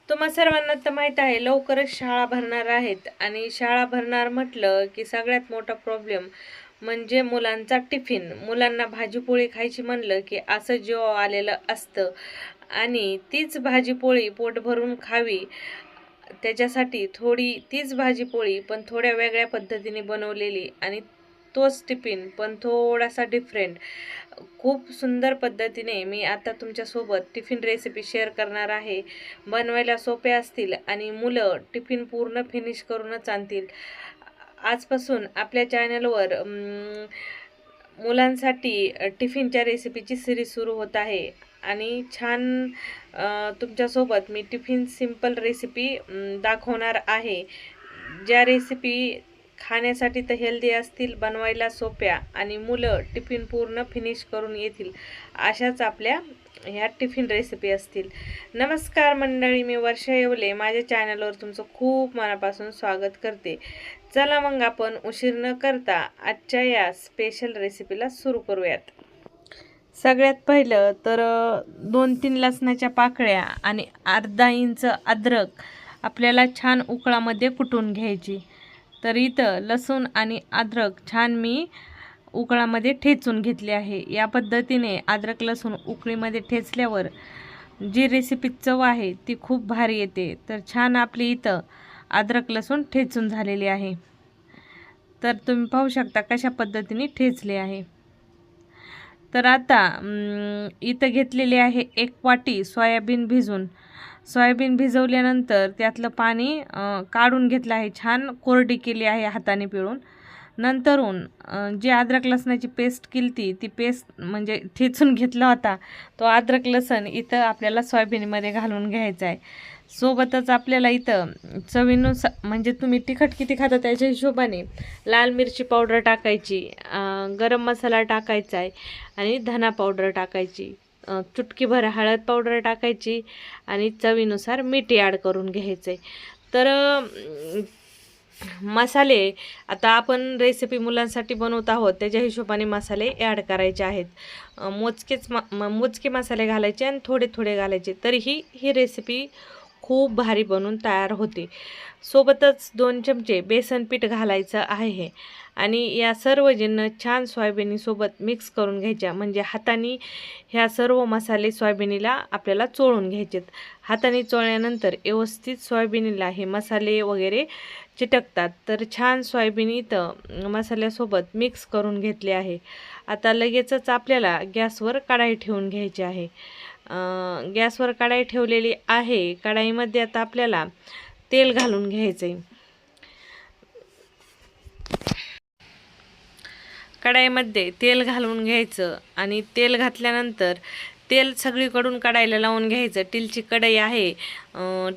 तुम्हा सर्वांना तर माहीत आहे लवकरच शाळा भरणार आहेत आणि शाळा भरणार म्हटलं की सगळ्यात मोठा प्रॉब्लेम म्हणजे मुलांचा टिफिन. मुलांना भाजीपोळी खायची म्हणलं की असं जेव आलेलं असतं आणि तीच भाजीपोळी पोट भरून खावी त्याच्यासाठी थोडी तीच भाजीपोळी पण थोड्या वेगळ्या पद्धतीने बनवलेली आणि तोच टिफिन पण थोडासा डिफरंट. खूप सुंदर पद्धतीने मी आता तुमच्यासोबत टिफिन रेसिपी शेअर करणार आहे. बनवायला सोप्या असतील आणि मुलं टिफिन पूर्ण फिनिश करूनच आणतील. आजपासून आपल्या चॅनलवर मुलांसाठी टिफिनच्या रेसिपीची सिरीज सुरू होत आहे आणि छान तुमच्यासोबत मी टिफिन सिंपल रेसिपी दाखवणार आहे. ज्या रेसिपी खाण्यासाठी तर हेल्दी असतील, बनवायला सोप्या आणि मुलं टिफिन पूर्ण फिनिश करून येतील अशाच आपल्या ह्या टिफिन रेसिपी असतील. नमस्कार मंडळी, मी वर्षा येवले माझ्या चॅनलवर तुमचं खूप मनापासून स्वागत करते. चला मग आपण उशीर न करता आजच्या या स्पेशल रेसिपीला सुरू करूयात. सगळ्यात पहिलं तर 2-3 लसणाच्या पाकळ्या आणि अर्धा इंच अद्रक आपल्याला छान उकळामध्ये कुटून घ्यायची. तर इथं लसूण आणि अद्रक छान मी उकळामध्ये ठेचून घेतले आहे. या पद्धतीने अद्रक लसूण उकळीमध्ये ठेचल्यावर जी रेसिपी चव आहे ती खूप भारी येते. तर छान आपली इथं अद्रक लसूण ठेचून झालेली आहे. तर तुम्ही पाहू शकता कशा पद्धतीने ठेचले आहे. तर आता इथं घेतलेले आहे 1 वाटी सोयाबीन भिजून. सोयाबीन भिजवल्यानंतर त्यातलं पाणी काढून घेतलं आहे, छान कोरडी केली आहे हाताने पिळून. नंतरून जी अद्रक लसणाची पेस्ट केली ती पेस्ट म्हणजे ठेचून घेतला होता तो अद्रक लसण इथं आपल्याला सोयाबीनमध्ये घालून घ्यायचा आहे. सोबतच आपल्याला इथं चवीनुसार म्हणजे तुम्ही तिखट किती खाता त्याच्या हिशोबाने लाल मिरची पावडर टाकायची, गरम मसाला टाकायचा आहे आणि धना पावडर टाकायची, चुटकीभर हळद पावडर टाकायची आणि चवीनुसार मीठ ॲड करून घ्यायचं आहे. तर मसाले आता आपण रेसिपी मुलांसाठी बनवत आहोत त्याच्या हिशोबाने मसाले ॲड करायचे आहेत. मोजके मसाले घालायचे आणि थोडे थोडे घालायचे, तरीही ही रेसिपी खूप भारी बनून तयार होते. सोबतच 2 चमचे बेसन पीठ घालायचं आहे आणि या सर्व जिन्नस छान सोयाबिनीसोबत मिक्स करून घ्यायच्या. म्हणजे हाताने ह्या सर्व मसाले सोयाबिनीला आपल्याला चोळून घ्यायचेत. हाताने चोळल्यानंतर व्यवस्थित सोयाबिनीला हे मसाले वगैरे चिटकतात. तर छान सोयाबीन इथं मसाल्यासोबत मिक्स करून घेतले आहे. आता लगेचच आपल्याला गॅसवर कढाई ठेवून घ्यायची आहे. गॅसवर कढाई ठेवलेली आहे. कढाईमध्ये आता आपल्याला तेल घालून घ्यायचं आहे. कढाईमध्ये तेल घालून घ्यायचं आणि तेल घातल्यानंतर तेल सगळीकडून कढाईला लावून घ्यायचं. टीलची कढई आहे,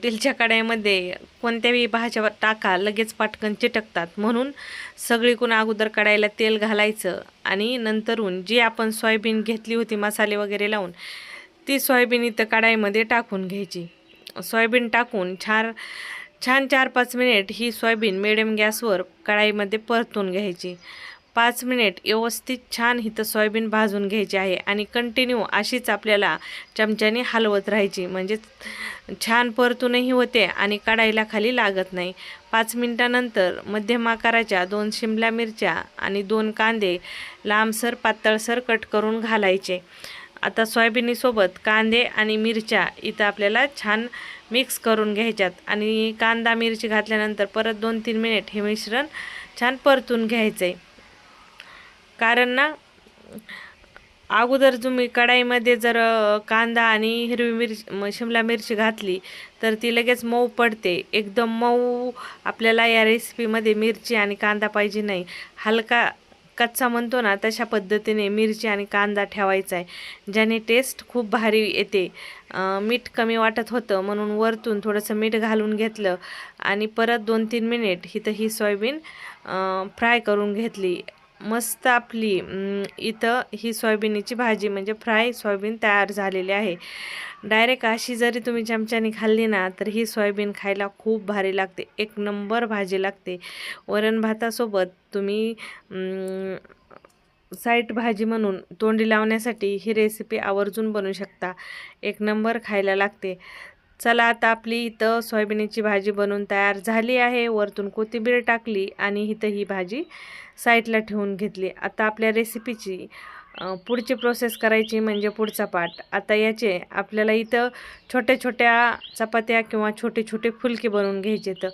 टीलच्या कढईमध्ये कोणत्याही भाज्या टाका लगेच पटकन चिटकतात, म्हणून सगळीकडून अगोदर कढाईला तेल घालायचं आणि नंतरून जी आपण सोयाबीन घेतली होती मसाले वगैरे लावून ती सोयाबीन इथं कढाईमध्ये टाकून घ्यायची. सोयाबीन टाकून छान 4-5 मिनिट ही सोयाबीन मिडियम गॅसवर कढाईमध्ये परतून घ्यायची. 5 मिनिट व्यवस्थित छान इथं सोयाबीन भाजून घ्यायची आहे आणि कंटिन्यू अशीच आपल्याला चमच्याने हलवत राहायची, म्हणजे छान परतूनही होते आणि कढाईला खाली लागत नाही. 5 मिनिटानंतर मध्यम आकाराच्या 2 शिमला मिरच्या आणि 2 कांदे लांबसर पातळसर कट करून घालायचे. आता सोयाबीनीसोबत कांदे आणि मिरच्या इथं आपल्याला छान मिक्स करून घ्यायच्यात आणि कांदा मिरची घातल्यानंतर परत 2-3 मिनिट हे मिश्रण छान परतून घ्यायचं आहे. कारण ना अगोदर तुम्ही कढाईमध्ये जर कांदा आणि हिरवी मिरची शिमला मिरची घातली तर ती लगेच मऊ पडते. एकदम मऊ आपल्याला या रेसिपीमध्ये मिरची आणि कांदा पाहिजे नाही. हलका कच्चा म्हणतो ना तशा पद्धतीने मिरची आणि कांदा ठेवायचा आहे, ज्याने टेस्ट खूप भारी येते. मीठ कमी वाटत होतं म्हणून वरतून थोडंसं मीठ घालून घेतलं आणि परत 2-3 मिनिट ही सोयाबीन फ्राय करून घेतली. मस्त आपली इथं ही सोयाबीनची भाजी म्हणजे फ्राय सोयाबीन तयार झालेली आहे. डायरेक्ट अशी जरी तुम्ही चमच्याने खाल्ली ना तर ही सोयाबीन खायला खूप भारी लागते, एक नंबर भाजी लागते. वरण भातासोबत तुम्ही साईड भाजी म्हणून तोंडी लावण्यासाठी ही रेसिपी आवर्जून बनवू शकता, एक नंबर खायला लागते. चला आता आपली इथं सोयाबिनीची भाजी बनवून तयार झाली आहे. वरतून कोथिंबीर टाकली आणि इथं ही भाजी साईडला ठेवून घेतली. आता आपल्या रेसिपीची पुढची प्रोसेस करायची म्हणजे पुढचा पार्ट. आता याचे आपल्याला इथं छोट्या छोट्या चपात्या किंवा छोटे छोटे फुलके बनवून घ्यायचे. तर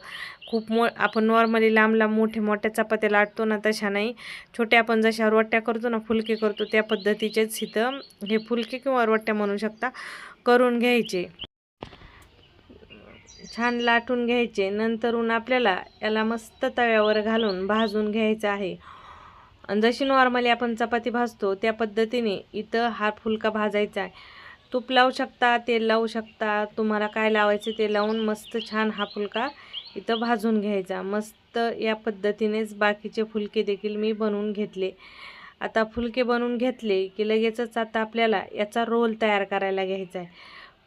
खूप आपण नॉर्मली लांब लांब मोठ्या चपात्या लाटतो ना, तशा नाही. छोट्या आपण जशा रोट्या करतो ना, फुलके करतो त्या पद्धतीचेच इथं हे फुलके किंवा रोट्या म्हणू शकता करून घ्यायचे. छान लाटून घ्यायचे. नंतरून आपल्याला याला मस्त तव्यावर घालून भाजून घ्यायचं आहे. आणि जशी नॉर्मली आपण चपाती भाजतो त्या पद्धतीने इथं हा फुलका भाजायचा आहे. तूप लावू शकता, तेल लावू शकता, तुम्हाला काय लावायचं ते लावून मस्त छान हा फुलका इथं भाजून घ्यायचा. मस्त या पद्धतीनेच बाकीचे फुलके देखील मी बनवून घेतले. आता फुलके बनवून घेतले की लगेचच आता आपल्याला याचा रोल तयार करायला घ्यायचा आहे.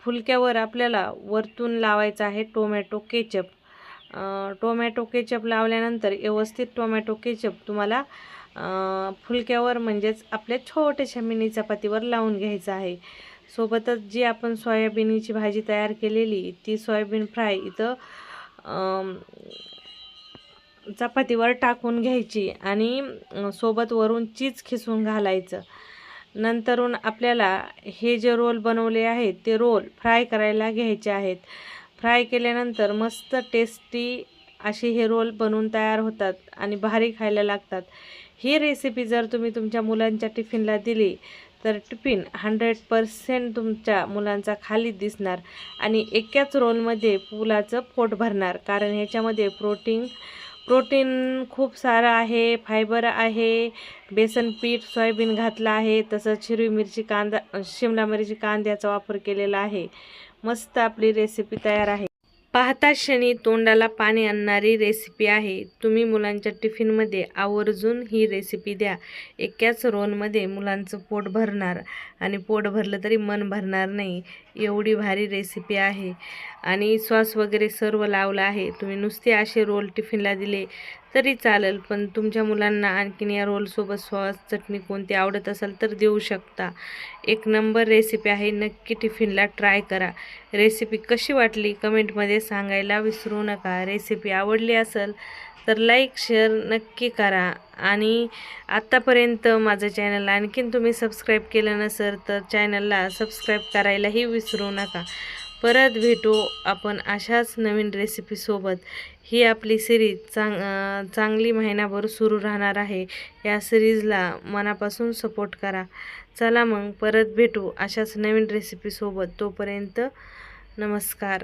फुलक्यावर आपल्याला वरतून लावायचा आहे टोमॅटो केचप. टोमॅटो केचप लावल्यानंतर व्यवस्थित टोमॅटो केचप तुम्हाला फुलक्यावर म्हणजेच आपल्या छोट्याशा मिनी चपातीवर लावून घ्यायचं आहे. सोबतच जी आपण सोयाबिनीची भाजी तयार केलेली ती सोयाबीन फ्राय इथं चपातीवर टाकून घ्यायची आणि सोबत वरून चीज खिसून घालायचं. नंतरून आपल्याला हे जे रोल बनवले आहेत ते रोल फ्राय करायला घ्यायचे आहेत. फ्राय केल्यानंतर मस्त टेस्टी असे हे रोल बनवून तयार होतात आणि भारी खायला लागतात. ही रेसिपी जर तुम्ही तुमच्या मुलांच्या टिफिनला दिली तर टिफिन 100% तुमच्या मुलांचा खाली दिसणार आणि एकाच रोलमध्ये मुलाचं पोट भरणार. कारण ह्याच्यामध्ये प्रोटीन खूप सारं आहे, फायबर आहे, बेसन पीठ सोयाबीन घातलं आहे, तसंच हिरवी मिरची शिमला मिरची कांद्याचा वापर केलेला आहे. मस्त आपली रेसिपी तयार आहे. पाहता क्षणी तोंडाला पाणी आणणारी रेसिपी आहे. तुम्ही मुलांच्या टिफिनमध्ये आवर्जून ही रेसिपी द्या. एकाच रोलमध्ये मुलांचं पोट भरणार आणि पोट भरलं तरी मन भरणार नाही, एवढी भारी रेसिपी आहे. आणि सॉस वगैरे सर्व लावलं आहे. तुम्ही नुसते असे रोल टिफिनला दिले तरी चालेल, पण तुमच्या मुलांना आणखीन या रोलसोबत सॉस चटणी कोणती आवडत असेल तर देऊ शकता. एक नंबर रेसिपी आहे. नक्की टिफिनला ट्राय करा. रेसिपी कशी वाटली कमेंटमध्ये सांगायला विसरू नका. रेसिपी आवडली असेल तर लाईक शेअर नक्की करा. आणि आत्तापर्यंत माझं चॅनल आणखीन तुम्ही सबस्क्राईब केलं नसेल तर चॅनलला सबस्क्राईब करायलाही विसरू नका. परत भेटू आपण अशाच नवीन रेसिपीसोबत. ही आपली सिरीज चांगली महिनाभर सुरू राहणार आहे. या सिरीजला मनापासून सपोर्ट करा. चला मग परत भेटू अशाच नवीन रेसिपीसोबत. तोपर्यंत नमस्कार.